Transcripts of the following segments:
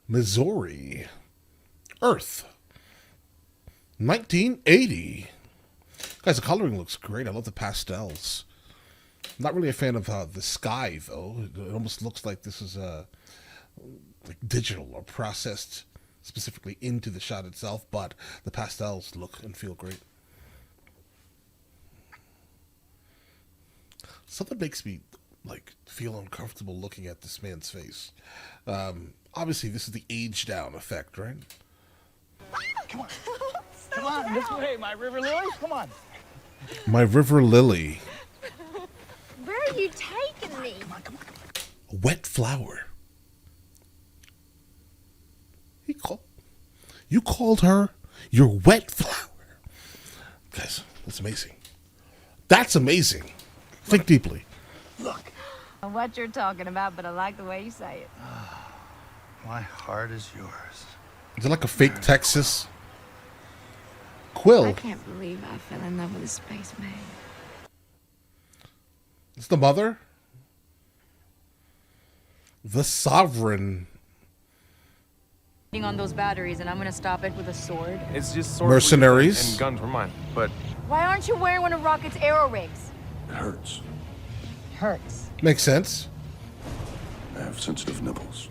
Missouri. Earth. 1980. Guys, the coloring looks great. I love the pastels. Not really a fan of the sky, though. It almost looks like this is like digital or processed specifically into the shot itself, but the pastels look and feel great. Something makes me like feel uncomfortable looking at this man's face. Obviously, this is the age down effect, right? Come on. Come on, this way, my river lily. Come on. My river lily. Where are you taking me? Come on, come on, come on. A wet flower. You called her your wet flower. Guys, that's amazing. That's amazing. Think deeply. Look. I don't know what you're talking about, but I like the way you say it. My heart is yours. Is it like a fake Texas? Quill. I can't believe I fell in love with a spaceman. It's the mother? The sovereign. On those batteries, and I'm gonna stop it with a sword. It's just sword mercenaries. and guns were mine, but Why aren't you wearing one of Rocket's arrow rings? It hurts. Hurts. Makes sense. I have sensitive nipples.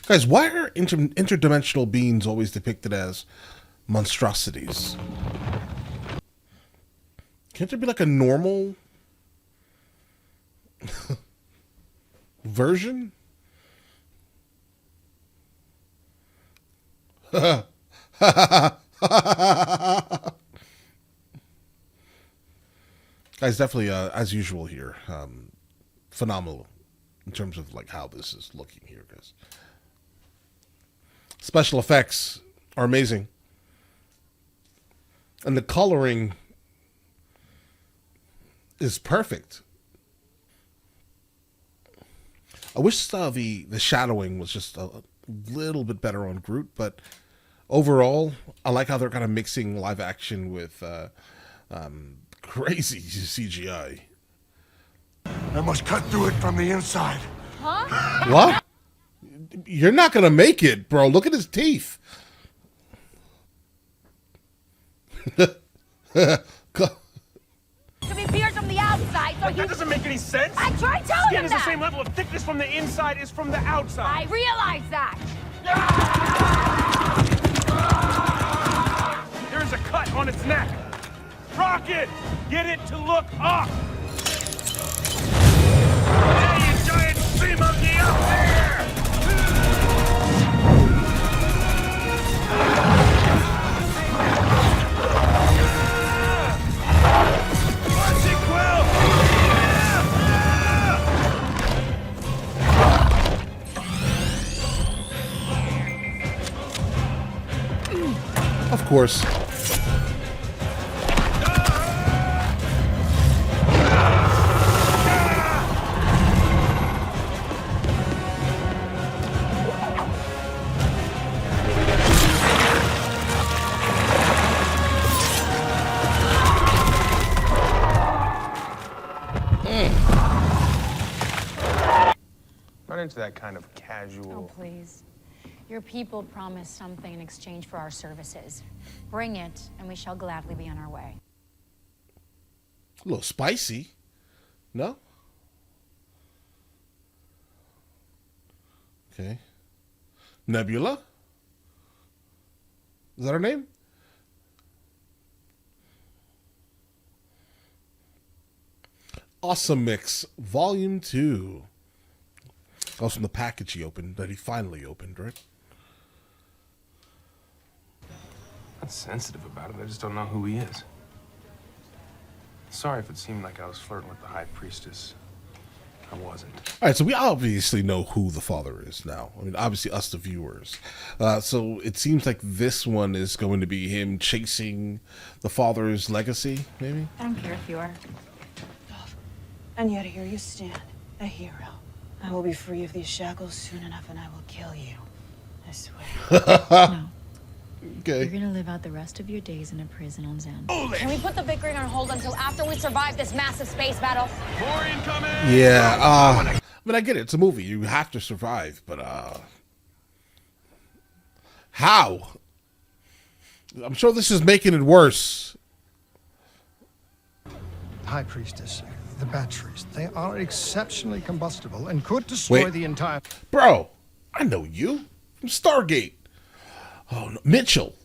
Guys, why are interdimensional beings always depicted as monstrosities? Can't there be like a normal version? Guys, definitely, as usual here, phenomenal in terms of like how this is looking here, guys. Special effects are amazing. And the coloring is perfect. I wish the shadowing was just a little bit better on Groot, but overall, I like how they're kind of mixing live action with crazy CGI. I must cut through it from the inside. Huh? What? You're not gonna make it, bro. Look at his teeth. To be pierced from the outside, so that doesn't make any sense. I tried telling Skin him is that. the same level of thickness from the inside as from the outside. I realize that. There's a cut on its neck. Rocket, get it to look up. Hey, you giant tree monkey up there! Watch it, Quill! Of course. Not into that kind of casual. Oh, please. Your people promised something in exchange for our services. Bring it, and we shall gladly be on our way. A little spicy. No? Okay. Nebula? Is that her name? Awesome Mix, Volume 2. That was from the package he opened, that he finally opened, right? I'm not sensitive about it. I just don't know who he is. Sorry if it seemed like I was flirting with the High Priestess. I wasn't. All right, so we obviously know who the father is now. I mean, obviously us, the viewers. So it seems like this one is going to be him chasing the father's legacy, maybe? I don't care if you are. And yet here you stand, a hero. I will be free of these shackles soon enough, and I will kill you. I swear. No. You're Okay. gonna live out the rest of your days in a prison on Xanadu. Can we put the bickering on hold until after we survive this massive space battle? More incoming! Yeah. I mean, I get it. It's a movie. You have to survive, but how? I'm sure this is making it worse. High Priestess, the batteries, they are exceptionally combustible and could destroy Wait. the entire... Bro, I know you from Stargate. Oh, no. Mitchell.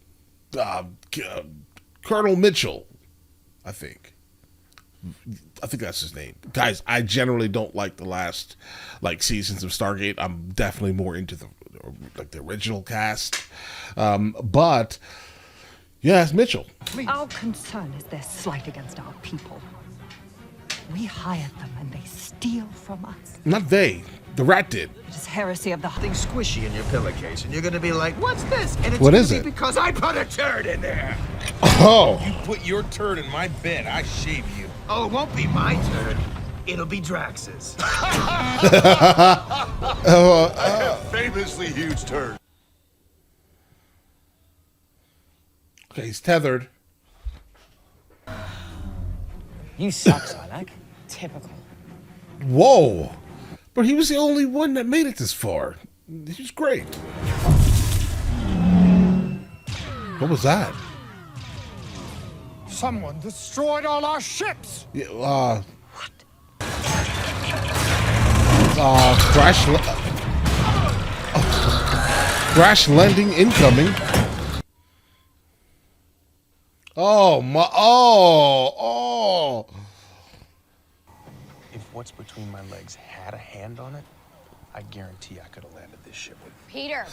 Colonel Mitchell, I think. I think that's his name. Guys, I generally don't like the last seasons of Stargate. I'm definitely more into the original cast. But yeah, it's Mitchell. Our concern is their slight against our people. We hired them and they steal from us. Not they. The rat did. It is heresy of the... Something squishy in your pillowcase, and you're gonna be like, "What's this?" And it's What gonna is be it? because I put a turd in there. Oh. You put your turd in my bed, I shave you. Oh, it won't be my turd. It'll be Drax's. Famously huge turd. Okay, he's tethered. You suck, Sarlacc. Typical. Whoa. But he was the only one that made it this far. He was great. What was that? Someone destroyed all our ships! Yeah, crash landing incoming. Oh my! Oh! If what's between my legs had a hand on it, I guarantee I could have landed this ship with. Peter,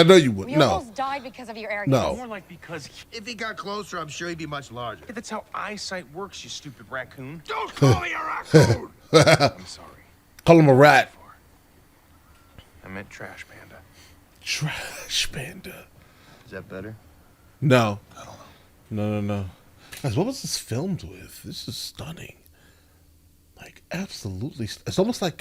No, you wouldn't. we No. almost died because of your arrogance. No. More like because If he got closer, I'm sure he'd be much larger. That's how eyesight works, you stupid raccoon. Don't call me a raccoon! I'm sorry. Call him a rat. I meant trash panda. Trash panda. Is that better? No. No. Guys, what was this filmed with? This is stunning. Like, absolutely. It's almost like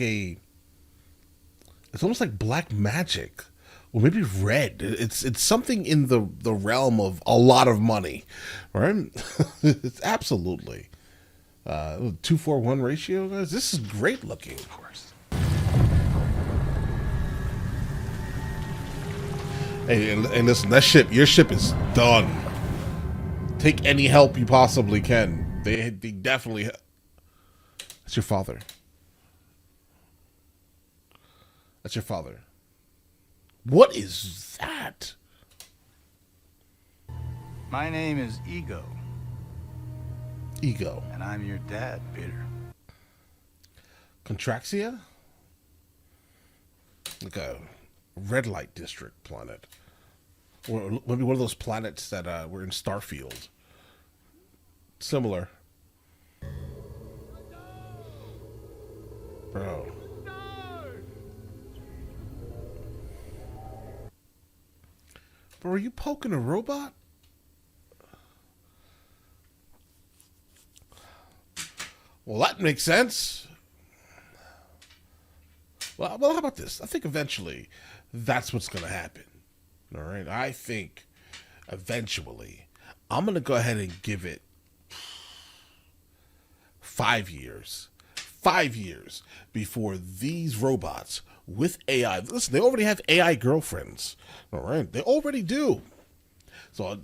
black magic. Or maybe red. It's something in the realm of a lot of money. Right? It's absolutely. 2-4-1 ratio, guys. This is great looking. Of course. Hey, and listen, your ship is done. Take any help you possibly can. They definitely. That's your father. That's your father. What is that? My name is Ego, Ego. and I'm your dad, Peter. Contraxia? Like a red light district planet. Or maybe one of those planets that were in Starfield. Similar. Bro. Bro, are you poking a robot? Well, that makes sense. Well, how about this? I think eventually that's what's going to happen. All right? I think eventually I'm going to go ahead and give it 5 years. 5 years before these robots with AI. Listen, they already have AI girlfriends. All right? They already do. So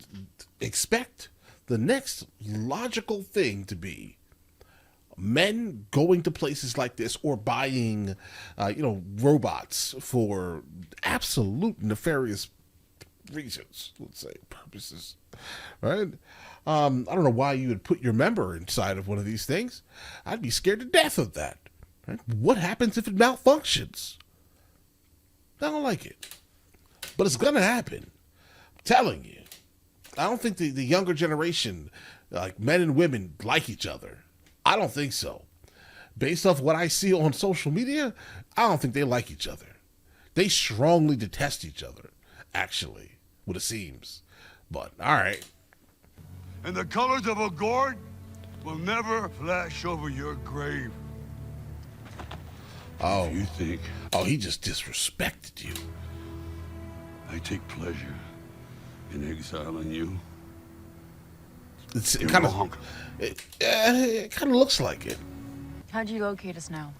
expect the next logical thing to be men going to places like this or buying, robots for absolute nefarious reasons, let's say, purposes, right? I don't know why you would put your member inside of one of these things. I'd be scared to death of that. Right? What happens if it malfunctions? I don't like it. But it's going to happen. I'm telling you. I don't think the younger generation, like men and women, like each other. I don't think so. Based off what I see on social media, I don't think they like each other. They strongly detest each other, actually, what it seems. But, all right. And the colors of a gourd will never flash over your grave. Oh, If you think oh, he just disrespected you. I take pleasure In exiling you? It kind of looks like it. How'd you locate us now?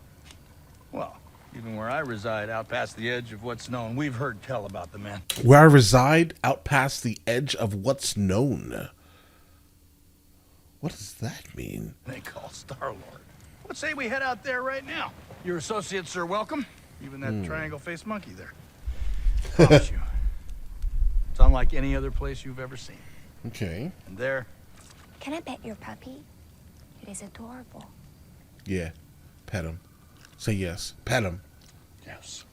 Well, even where I reside, out past the edge of what's known, we've heard tell about the man. Where I reside, out past the edge of what's known. What does that mean? They call Star-Lord. Let's say we head out there right now. Your associates are welcome. Even that triangle-faced monkey there. Promise you. It's unlike any other place you've ever seen. Okay. And there... Can I pet your puppy? It is adorable. Yeah. Pet him. Say yes. Pet him. Yes.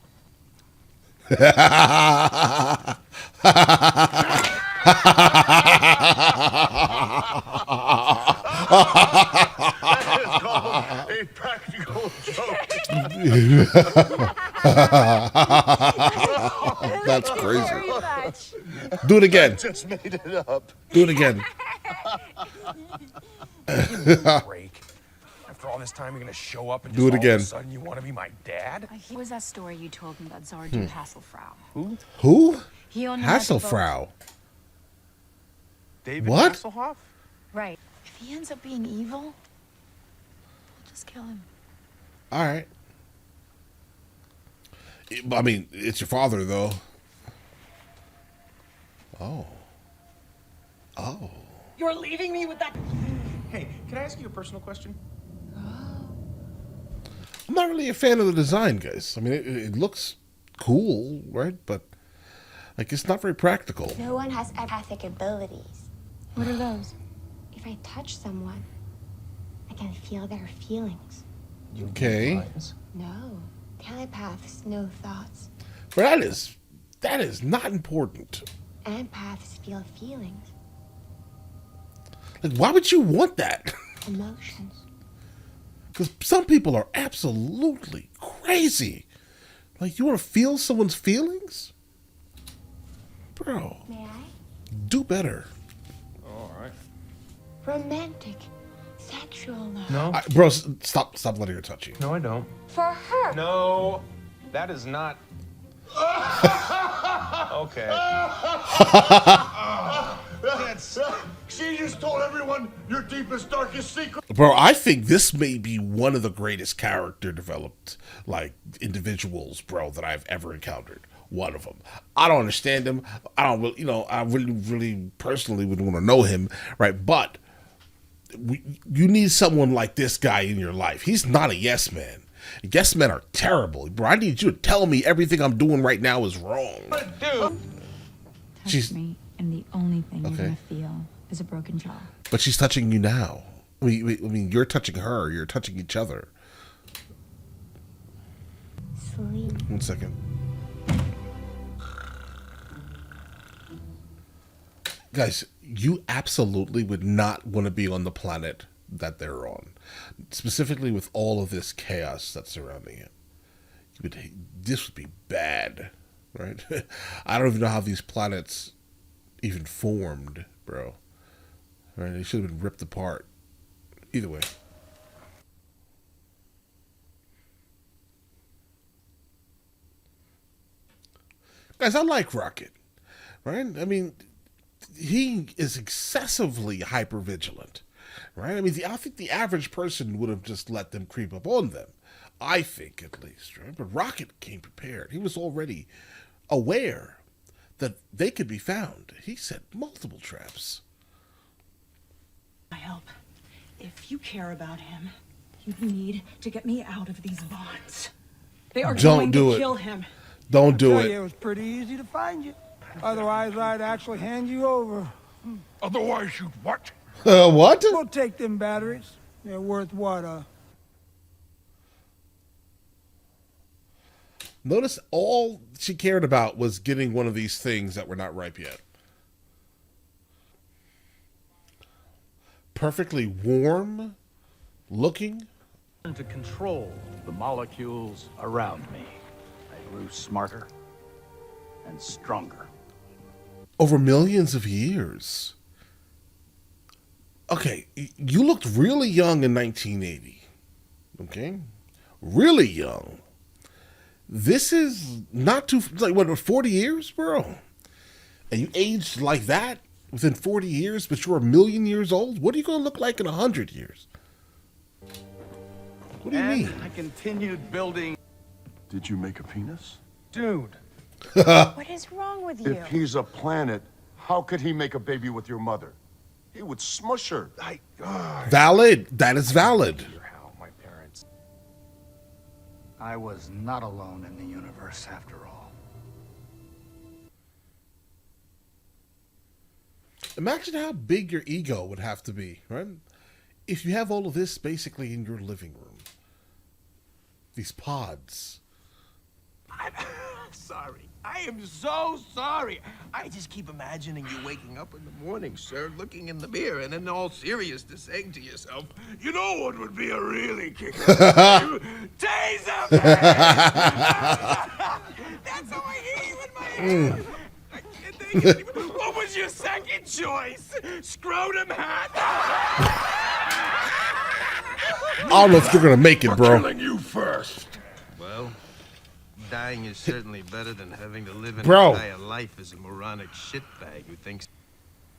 That is called a practical joke. That's crazy. Do it again. Just made it up. Do it again. Break. After all this time, you're gonna show up and Do it just all again. of a sudden you want to be my dad? What was that story you told me about Sergeant Hasselfrau? Who? He only had the boat. Hasselfrau. David What? Hasselhoff? Right. If he ends up being evil, we'll just kill him. All right. I mean, it's your father, though. Oh. Oh. You're leaving me with that. Hey, can I ask you a personal question? I'm not really a fan of the design, guys. I mean, it looks cool, right? But, like, it's not very practical. No one has empathic abilities. What are those? If I touch someone, I can feel their feelings. Okay. No. Telepaths know thoughts. But that is not important. Empaths feel feelings, Like, why would you want that? emotions. Because some people are absolutely crazy. Like, you want to feel someone's feelings? Bro, May I? do better. All right. Romantic, sexual love. No. Bro, stop letting her touch you. No, I don't. For her. No, that is not. Okay. She just told everyone your deepest, darkest secret. Bro, I think this may be one of the greatest character developed, like, individuals, bro, that I've ever encountered. One of them. I don't understand him. I don't really, I really personally would want to know him, right? But you need someone like this guy in your life. He's not a yes man. Yes men are terrible. Bro, I need you to tell me everything I'm doing right now is wrong. Touch She's- me, and the only thing Okay. you're gonna feel is a broken jaw. But she's touching you now. I mean, you're touching her. You're touching each other. Sleep. 1 second. Guys, you absolutely would not want to be on the planet that they're on. Specifically with all of this chaos that's surrounding it. This would be bad, right? I don't even know how these planets even formed, bro. Right? They should have been ripped apart. Either way. Guys, I like Rocket, right? I mean, he is excessively hypervigilant, right? I mean, I think the average person would have just let them creep up on them. I think, at least, right? But Rocket came prepared. He was already aware that they could be found. He set multiple traps. My help. If you care about him, you need to get me out of these bonds. They are Don't going do to it. kill him. Don't do Tell you, it. it was pretty easy to find you. Otherwise, I'd actually hand you over. Otherwise, you'd what? What? We'll take them batteries. They're worth what, Notice all she cared about was getting one of these things that were not ripe yet. Perfectly warm looking. To control the molecules around me, I grew smarter and stronger. Over millions of years. Okay, you looked really young in 1980. Okay? Really young. This is not too, like, what, 40 years, bro? and you aged like that within 40 years, but you're 1,000,000 years old? What are you going to look like in 100 years? What do you mean? I continued building. Did you make a penis? Dude. What is wrong with you? If he's a planet, how could he make a baby with your mother? He would smush her. Valid. That is valid. My parents. I was not alone in the universe after all. Imagine how big your ego would have to be, right? If you have all of this basically in your living room. These pods. I'm sorry. I am so sorry. I just keep imagining you waking up in the morning, sir, looking in the mirror, and in all seriousness saying to yourself, you know what would be a really kicker? Taser man! That's how I hear you in my head. I can't think of it. What was your second choice? Scrotum hat? I don't know if you're gonna make it, bro. Killing you first. Well, dying is certainly better than having to live an Bro. entire life as a moronic shitbag who thinks.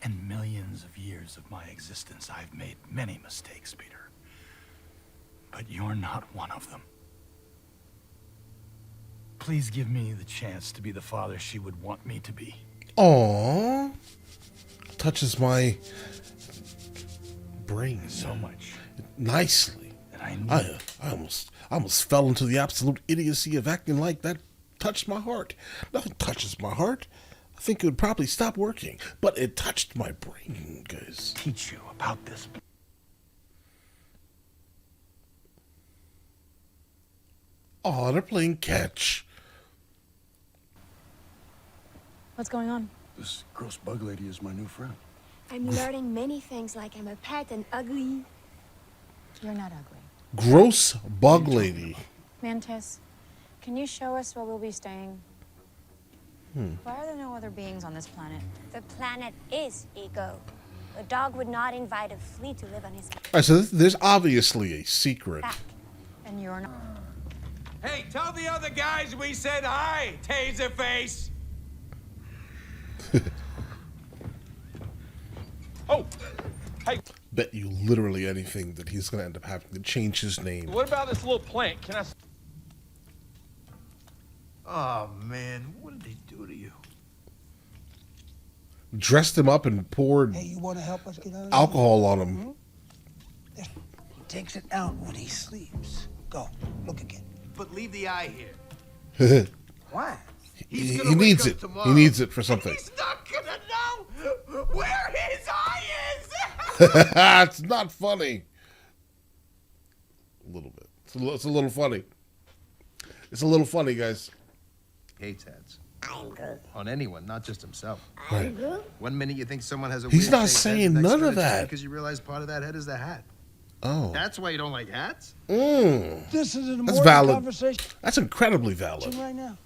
In millions of years of my existence, I've made many mistakes, Peter. But you're not one of them. Please give me the chance to be the father she would want me to be. Aww. Touches my brain So much. nicely. And I knew I almost fell into the absolute idiocy of acting like that touched my heart. Nothing touches my heart. I think it would probably stop working, but it touched my brain, guys. teach you about this. Oh, they're playing catch. What's going on? This gross bug lady is my new friend. I'm learning many things, like I'm a pet and ugly. You're not ugly. Gross bug lady. Mantis, can you show us where we'll be staying? Why are there no other beings on this planet? The planet is ego. A dog would not invite a flea to live on his All right, so there's obviously a secret. back. And you're not. Hey, tell the other guys we said hi, Taserface. Oh, hey, Bet you literally anything that he's going to end up having to change his name. what about this little plant? Can I? Oh, man, what did they do to you? Dressed him up and poured Hey, you want to help us get out of alcohol on him. here? He takes it out when he sleeps. Go, look again. But leave the eye here. Why? He's He gonna wake needs up it. tomorrow, He needs it for something. He's not gonna know where his eye is. It's not funny. A little bit. It's a little funny. It's a little funny, guys. Hates hats. On anyone, not just himself. Right. One minute you think someone has a He's weird not shaped head, saying the next none of minute it's that. because you realize part of that head is the hat. Oh. That's why you don't like hats? This is an That's important valid. conversation That's incredibly valid. right now.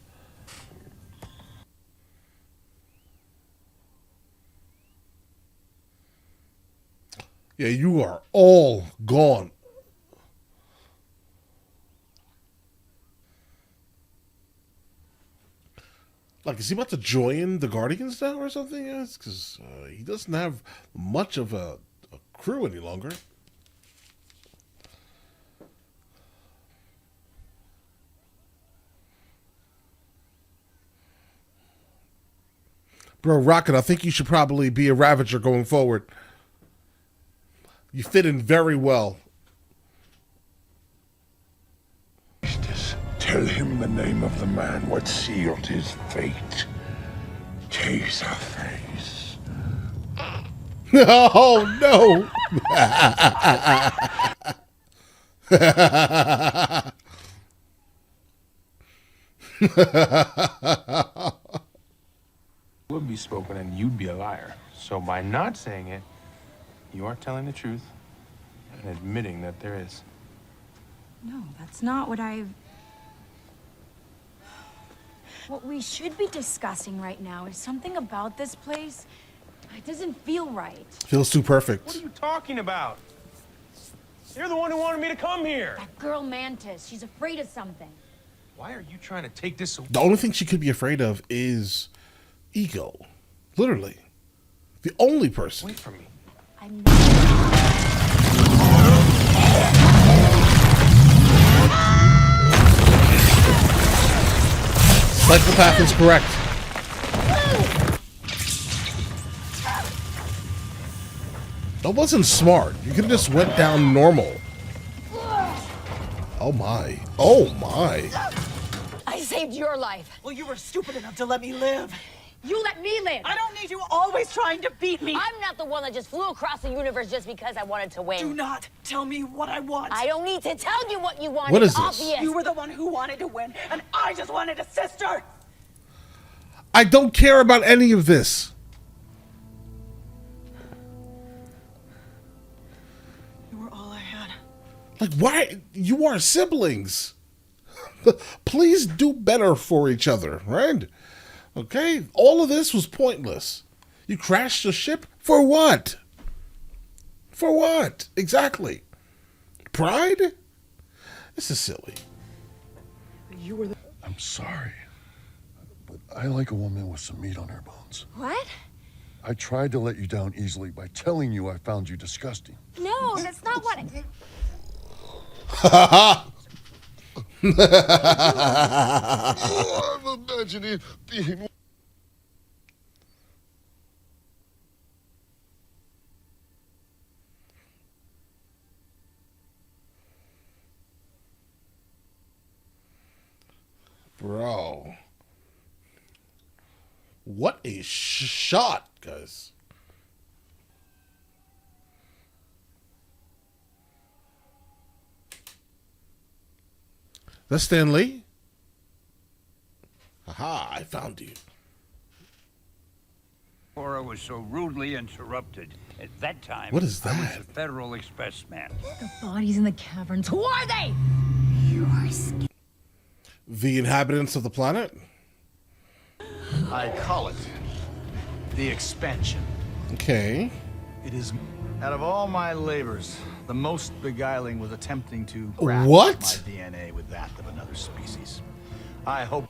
Yeah, you are all gone. Like, is he about to join the Guardians now or something? Yes, because he doesn't have much of a crew any longer. Bro, Rocket, I think you should probably be a Ravager going forward. You fit in very well. Tell him the name of the man what sealed his fate. Taserface. Oh, no. Would be spoken and you'd be a liar. So by not saying it, you are telling the truth and admitting that there is. No, that's not what I've... What we should be discussing right now is something about this place. It doesn't feel right. Feels too perfect. What are you talking about? You're the one who wanted me to come here. That girl Mantis, she's afraid of something. Why are you trying to take this away? The only thing she could be afraid of is ego. Literally. The only person. Wait for me. Psychopath is correct. That wasn't smart. You could have just went down normal. Oh my. Oh my. I saved your life. Well, you were stupid enough to let me live. You let me live. I don't need you always trying to beat me. I'm not the one that just flew across the universe just because I wanted to win. Do not tell me what I want. I don't need to tell you what you want. What It's is this? obvious. You were the one who wanted to win, and I just wanted a sister. I don't care about any of this. You were all I had. Like, why? You are siblings. Please do better for each other, right? Okay? All of this was pointless. You crashed the ship for what? For what? Exactly. Pride? This is silly. You were the... I'm sorry, but I like a woman with some meat on her bones. What? I tried to let you down easily by telling you I found you disgusting. No, that's not what I'm imagining being... Bro. What a shot, guys. That's Stan Lee? Aha, I found you. Cora was so rudely interrupted. At that time, What is I was that? a Federal Express man. The bodies in the caverns. Who are they? you are scared. The inhabitants of the planet? I call it the expansion. Okay. It is, out of all my labors, the most beguiling was attempting to graft What? my DNA with that of another species. I hope...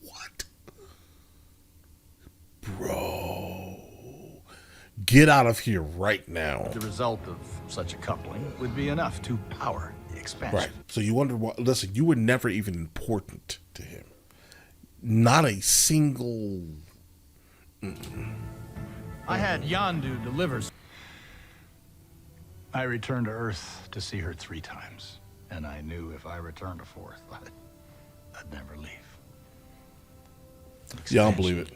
What? Bro. Get out of here right now. the result of such a coupling would be enough to power the expansion. Right. So you wonder what, listen, you were never even important to him. Not a single... I had Yandu deliver. I returned to Earth to see her 3 times, and I knew if I returned a 4th, I'd never leave. Yeah, I don't believe it.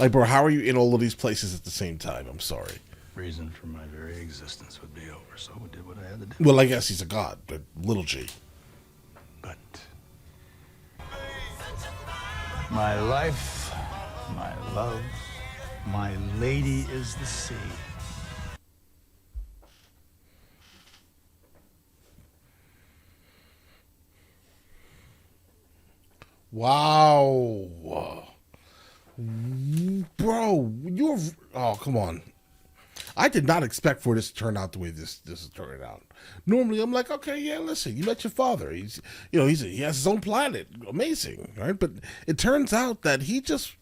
Like, bro, how are you in all of these places at the same time? I'm sorry. Reason for my very existence would be over, so I did what I had to do. Well, I guess he's a god, but little g. But my life, my love, my lady is the sea. Wow. Bro, you're... Oh, come on. I did not expect for this to turn out the way this is turning out. Normally, I'm like, okay, yeah, listen, you met your father. He's, you know, he has his own planet. Amazing, right? But it turns out that he just...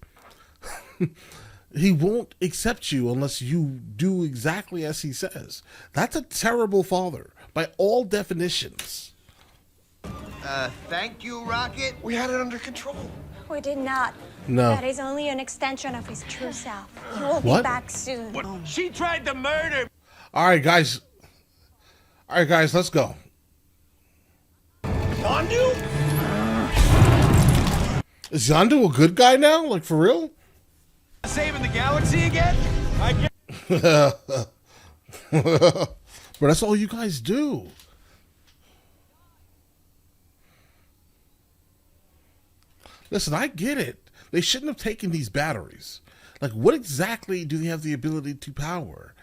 he won't accept you unless you do exactly as he says. That's a terrible father, by all definitions. Thank you, Rocket. We had it under control. We did not. No. That is only an extension of his true self. He will What? be back soon. She tried to murder. All right, guys. All right, guys, let's go. Yandu? Is Yandu a good guy now? Like, for real? Saving the galaxy again? I get. But that's all you guys do. Listen, I get it. They shouldn't have taken these batteries. Like, what exactly do they have the ability to power?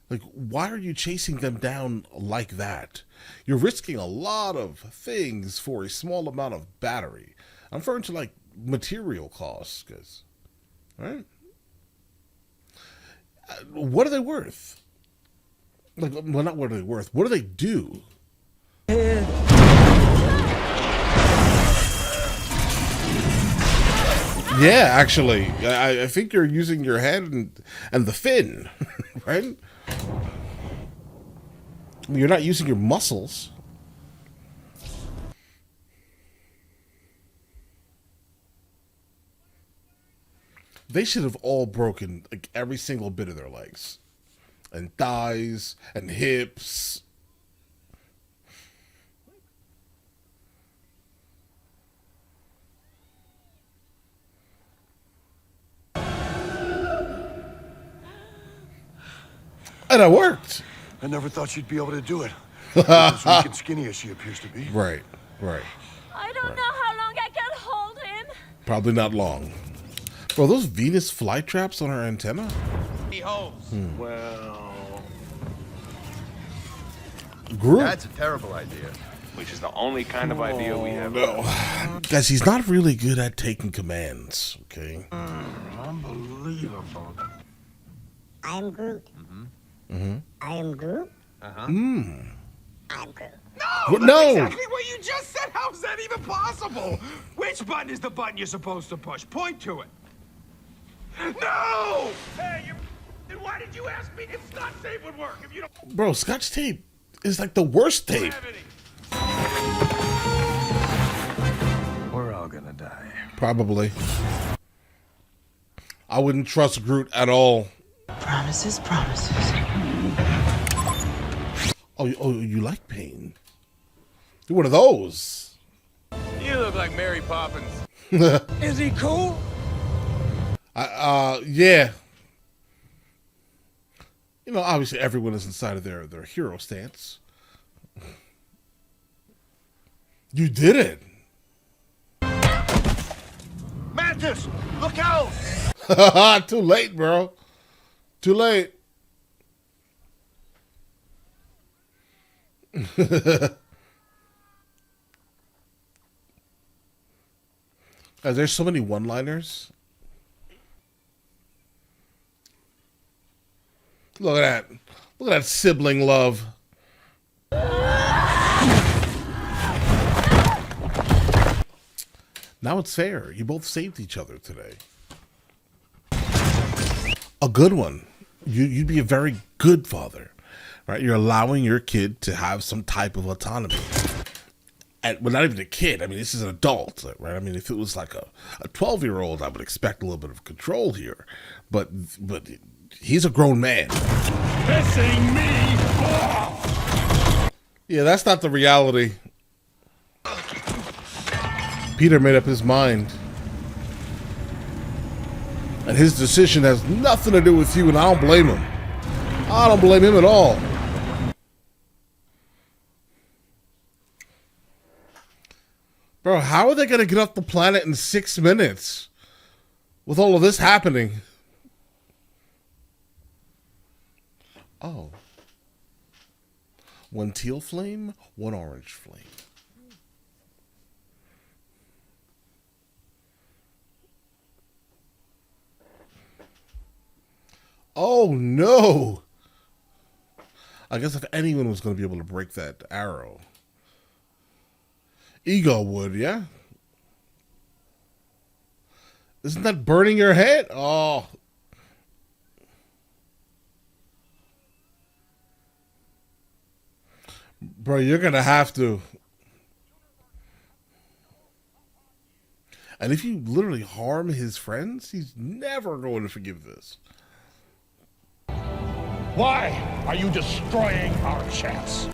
Like, why are you chasing them down like that? You're risking a lot of things for a small amount of battery. I'm referring to, like, material costs, guys. Right? What are they worth? Like, well, not what are they worth. What do they do? Yeah, actually, I think you're using your head and the fin, right? I mean, you're not using your muscles. They should have all broken like every single bit of their legs and thighs and hips. And it worked. I never thought she'd be able to do it. As weak and skinny as she appears to be. Right, right. I don't know how long I can hold him. Probably not long. Bro, those Venus flytraps on her antenna? Well, Groot. That's a terrible idea. which is the only kind of idea we have. No. Guys, he's not really good at taking commands, okay? Unbelievable. I am Groot. I am Groot. Mm. I'm Groot. No! No! That's exactly what you just said! How's that even possible? Which button is the button you're supposed to push? Point to it. No! Hey, then why did you ask me if Scotch tape would work if you don't... Bro, Scotch tape is like the worst tape. We're all gonna die. Probably. I wouldn't trust Groot at all. Promises, promises. Oh, you like pain? You're one of those. You look like Mary Poppins. Is he cool? Yeah. You know, obviously everyone is inside of their hero stance. You did it. Mantis, look out! Too late, bro. Too late. Guys, there's so many one-liners. Look at that. Look at that sibling love. Now it's fair. You both saved each other today. A good one. You'd be a very good father, right? You're allowing your kid to have some type of autonomy. And well, not even a kid. I mean, this is an adult, right? I mean, if it was like a 12-year-old, I would expect a little bit of control here. But he's a grown man. Pissing me off! Yeah, that's not the reality. Peter made up his mind. And his decision has nothing to do with you, and I don't blame him. I don't blame him at all. Bro, how are they going to get off the planet in 6 minutes with all of this happening? Oh. One teal flame, one orange flame. Oh, no. I guess if anyone was going to be able to break that arrow, Ego would, yeah? Isn't that burning your head? Oh. Bro, you're going to have to. And if you literally harm his friends, he's never going to forgive this. Why are you destroying our chance?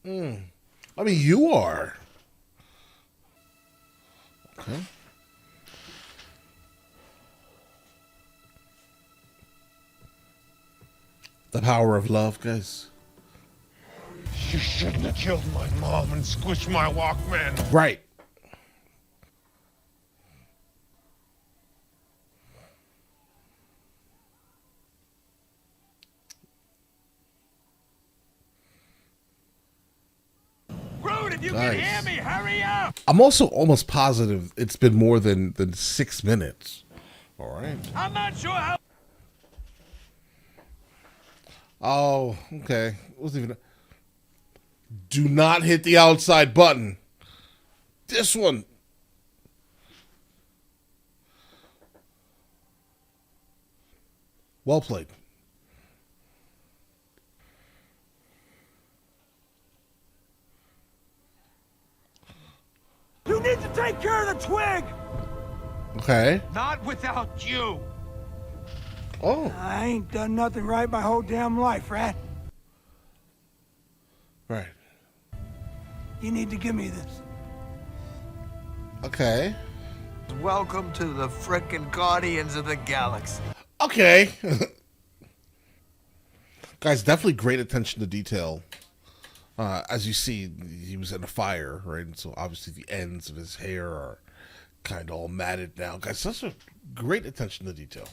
I mean, you are. Okay. The power of love, guys. You shouldn't have killed my mom and squished my Walkman. Right. Groot, if you Nice. can hear me, hurry up! I'm also almost positive it's been more than 6 minutes. All right. I'm not sure how... Oh, okay. Wasn't even. Do not hit the outside button. This one. Well played. You need to take care of the twig! Okay. Not without you. Oh. I ain't done nothing right my whole damn life, Rat. Right. You need to give me this. Okay. Welcome to the frickin' Guardians of the Galaxy. Okay. Guys, definitely great attention to detail. As you see, he was in a fire, right? And so obviously the ends of his hair are kind of all matted now. Guys, such a great attention to detail.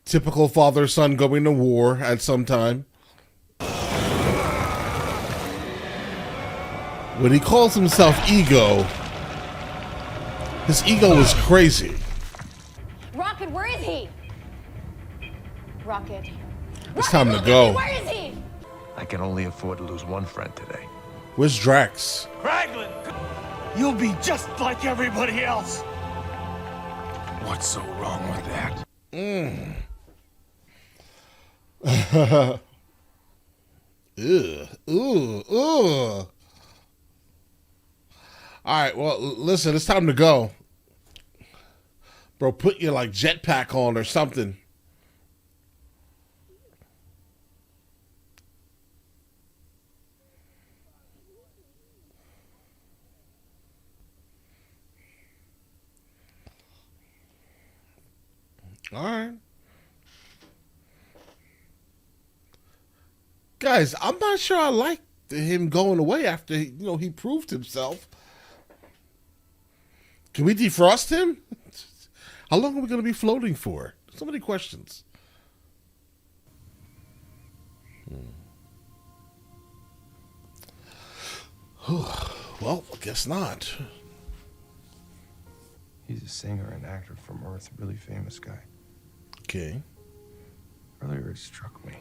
Typical father-son going to war at some time. When he calls himself Ego, his ego is crazy. Rocket, where is he? Rocket. It's time to go. Where is he? I can only afford to lose one friend today. Where's Drax? Kraglin, you'll be just like everybody else. What's so wrong with that? Ugh. Alright, well, listen, it's time to go. Bro, put your, like, jetpack on or something. Alright. Guys, I'm not sure I like him going away after, he proved himself. Can we defrost him? How long are we going to be floating for? So many questions. Well, I guess not. He's a singer and actor from Earth, really famous guy. Okay. Earlier it struck me.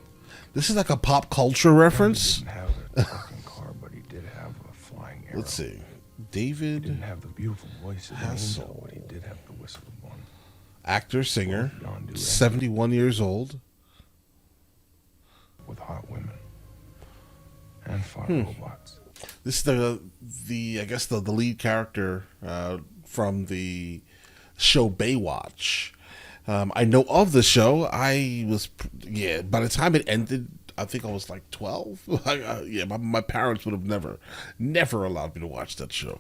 This is like a pop culture reference. He didn't have a talking car, but he did have a flying arrow. Let's see. David He didn't have the beautiful voice of an Hassel. angel, but he did have the whistle of one. Actor, singer, Beyond do 71 years old. With hot women and fought robots. This is the I guess the lead character from the show Baywatch. I know of the show. I was by the time it ended, I think I was like 12. My parents would have never allowed me to watch that show.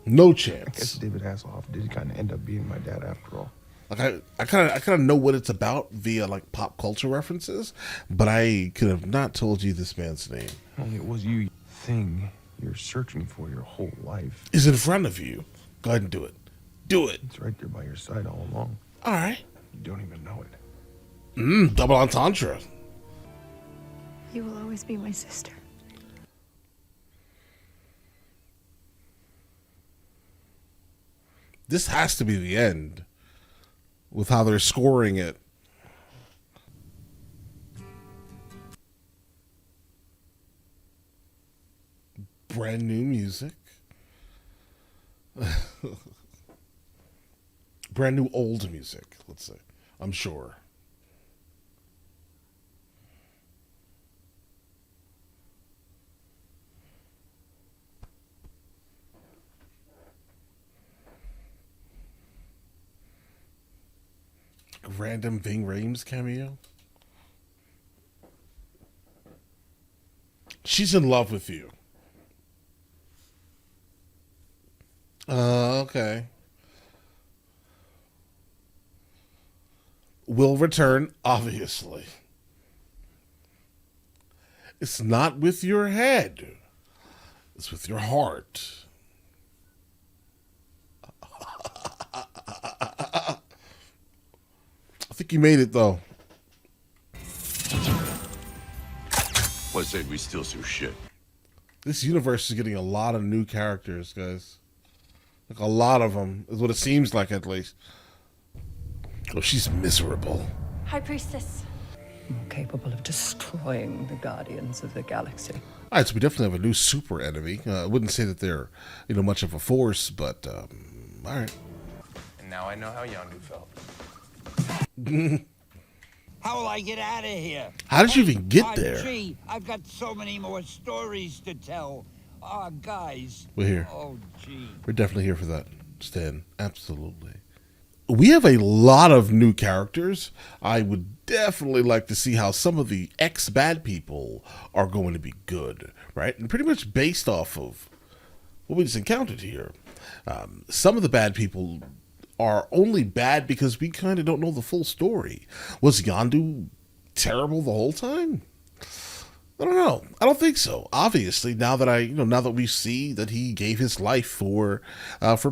No chance. I guess David Hasselhoff did kind of end up being my dad after all. Like I kind of know what it's about via like pop culture references, but I could have not told you this man's name. Only it was you thing you're searching for your whole life. Is in front of you. Go ahead and do it. Do it. It's right there by your side all along. All right. You don't even know it. Double entendre. You will always be my sister. This has to be the end with how they're scoring it. Brand new music. Brand new old music, let's say. I'm sure. Random Ving Rhames cameo. She's in love with you. Okay. Will return, obviously. It's not with your head. It's with your heart. I think you made it, though. What said we steal some shit? This universe is getting a lot of new characters, guys. Like a lot of them, is what it seems like, at least. Oh, she's miserable. High Priestess. More capable of destroying the Guardians of the Galaxy. All right, so we definitely have a new super enemy. I wouldn't say that they're, much of a force, but all right. now I know how Yondu felt. How will I get out of here? How did you even get there? Gee, I've got so many more stories to tell. Guys. We're here. Oh, gee. We're definitely here for that, Stan. Absolutely. We have a lot of new characters. I would definitely like to see how some of the ex-bad people are going to be good, right? And pretty much based off of what we just encountered here. Some of the bad people are only bad because we kind of don't know the full story. Was Yondu terrible the whole time? I don't know. I don't think so. Obviously, now that we see that he gave his life for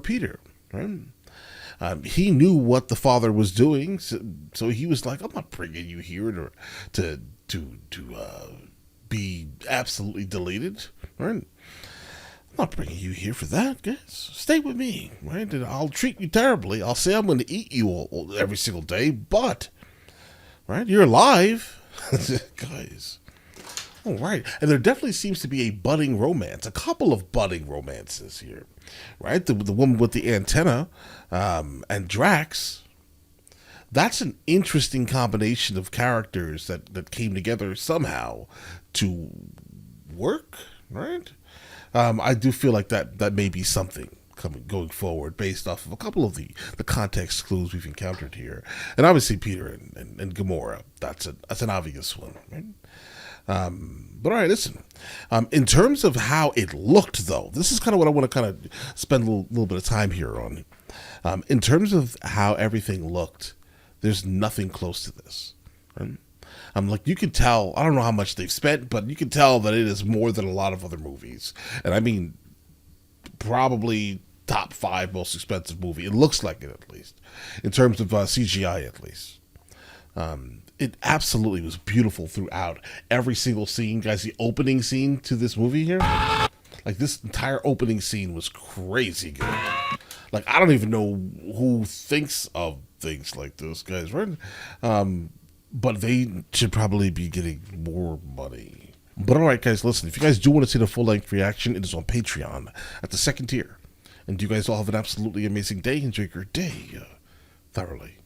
Peter, right? He knew what the father was doing, so he was like, "I'm not bringing you here to be absolutely deleted, right? I'm not bringing you here for that, guys. Stay with me, right? And I'll treat you terribly. I'll say I'm going to eat you every single day, but right, you're alive, guys." All right, and there definitely seems to be a budding romance, a couple of budding romances here, right? The woman with the antenna and Drax. That's an interesting combination of characters that came together somehow to work, right? I do feel like that may be something going forward based off of a couple of the context clues we've encountered here, and obviously Peter and Gamora. That's an obvious one, right? But all right, listen. In terms of how it looked, though, this is kind of what I want to kind of spend a little bit of time here on. In terms of how everything looked, there's nothing close to this. Right? Like, you can tell, I don't know how much they've spent, but you can tell that it is more than a lot of other movies. And I mean, probably top 5 most expensive movie. It looks like it, at least. In terms of CGI, at least. It absolutely was beautiful throughout. Every single scene, guys, the opening scene to this movie here, like this entire opening scene was crazy good. Like, I don't even know who thinks of things like this, guys, right? But they should probably be getting more money. But all right, guys, listen, if you guys do want to see the full-length reaction, it is on Patreon at the 2nd tier. And you guys all have an absolutely amazing day. Enjoy your day thoroughly.